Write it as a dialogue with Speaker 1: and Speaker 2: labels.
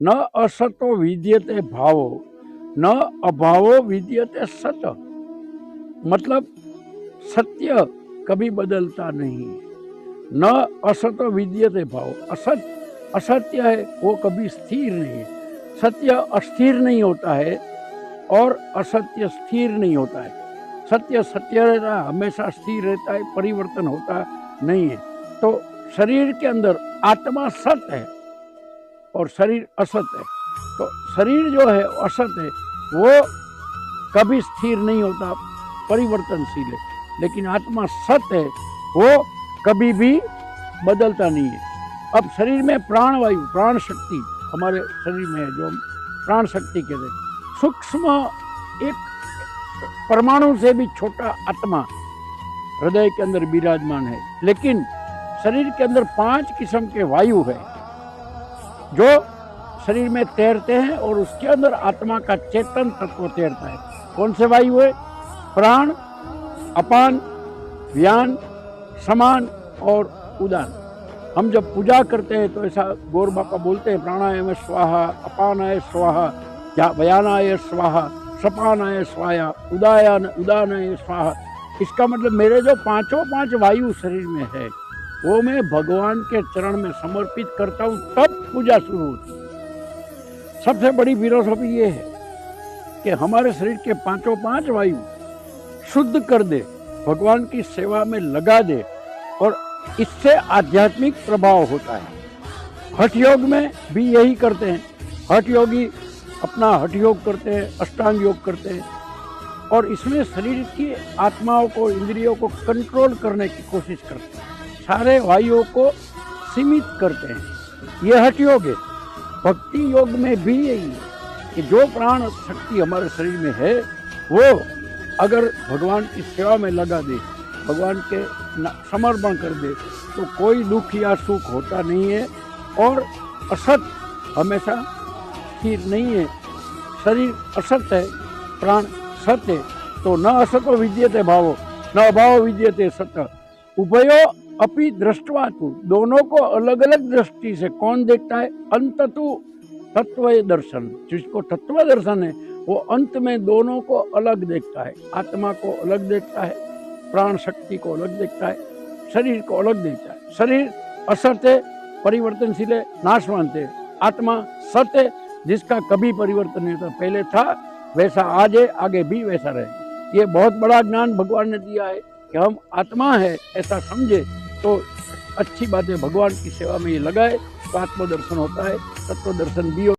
Speaker 1: न असतो विद्यते भावो न अभावो विद्यते सत। मतलब सत्य कभी बदलता नहीं है। न असतो विद्यते भाव, असत्य है वो कभी स्थिर नहीं है। सत्य अस्थिर नहीं होता है और असत्य स्थिर नहीं होता है। सत्य सत्य रहता है, हमेशा स्थिर रहता है, परिवर्तन होता नहीं है। तो शरीर के अंदर आत्मा सत्य है और शरीर असत है। तो शरीर जो है असत है, वो कभी स्थिर नहीं होता, परिवर्तनशील है। लेकिन आत्मा सत्य है, वो कभी भी बदलता नहीं है। अब शरीर में प्राणवायु, प्राण शक्ति हमारे शरीर में है, जो हम प्राण शक्ति कहते हैं। सूक्ष्म एक परमाणु से भी छोटा आत्मा हृदय के अंदर विराजमान है। लेकिन शरीर के अंदर 5 किस्म के वायु है जो शरीर में तैरते हैं और उसके अंदर आत्मा का चेतन तत्व तैरता है। कौन से वायु है? प्राण, अपान, व्यान, समान और उदान। हम जब पूजा करते हैं तो ऐसा गौर बाबा बोलते हैं, प्राणायाम स्वाहा, अपानाय स्वाहा, व्यानाय स्वाहा, सपानाय स्वाहा, उदानाय स्वाहा। इसका मतलब मेरे जो 5 वायु शरीर में है वो मैं भगवान के चरण में समर्पित करता हूँ, तब पूजा शुरू होती है। सबसे बड़ी फिलॉसफी ये है कि हमारे शरीर के 5 वायु शुद्ध कर दे, भगवान की सेवा में लगा दे, और इससे आध्यात्मिक प्रभाव होता है। हठ योग में भी यही करते हैं। हठ योगी अपना हठ योग करते हैं, अष्टांग योग करते हैं, और इसमें शरीर की आत्माओं को, इंद्रियों को कंट्रोल करने की कोशिश करते हैं, सारे वायुओं को सीमित करते हैं। यह हठ योग है। भक्ति योग में भी यही है कि जो प्राण शक्ति हमारे शरीर में है वो अगर भगवान की सेवा में लगा दे, भगवान के समर्पण कर दे, तो कोई दुख या सुख होता नहीं है। और असत हमेशा स्थिर नहीं है। शरीर असत है, प्राण सत्य है। तो न असतो विद्यते भावो न अभावो विद्यते सत। उभयो अपि दृष्टवातु, दोनों को अलग अलग दृष्टि से कौन देखता है? अंततु तत्व दर्शन। जिसको तत्व दर्शन है वो अंत में दोनों को अलग देखता है। आत्मा को अलग देखता है, प्राण शक्ति को अलग देखता है, शरीर को अलग देखता है। शरीर असत है, परिवर्तनशील है, नाशवंत है। आत्मा सत्य है, जिसका कभी परिवर्तन नहीं होता। पहले था वैसा आज है, आगे भी वैसा रहे। ये बहुत बड़ा ज्ञान भगवान ने दिया है कि हम आत्मा है ऐसा समझे तो अच्छी बात है। भगवान की सेवा में ये लगाए तो आत्मदर्शन होता है, तत्व दर्शन भी होता है।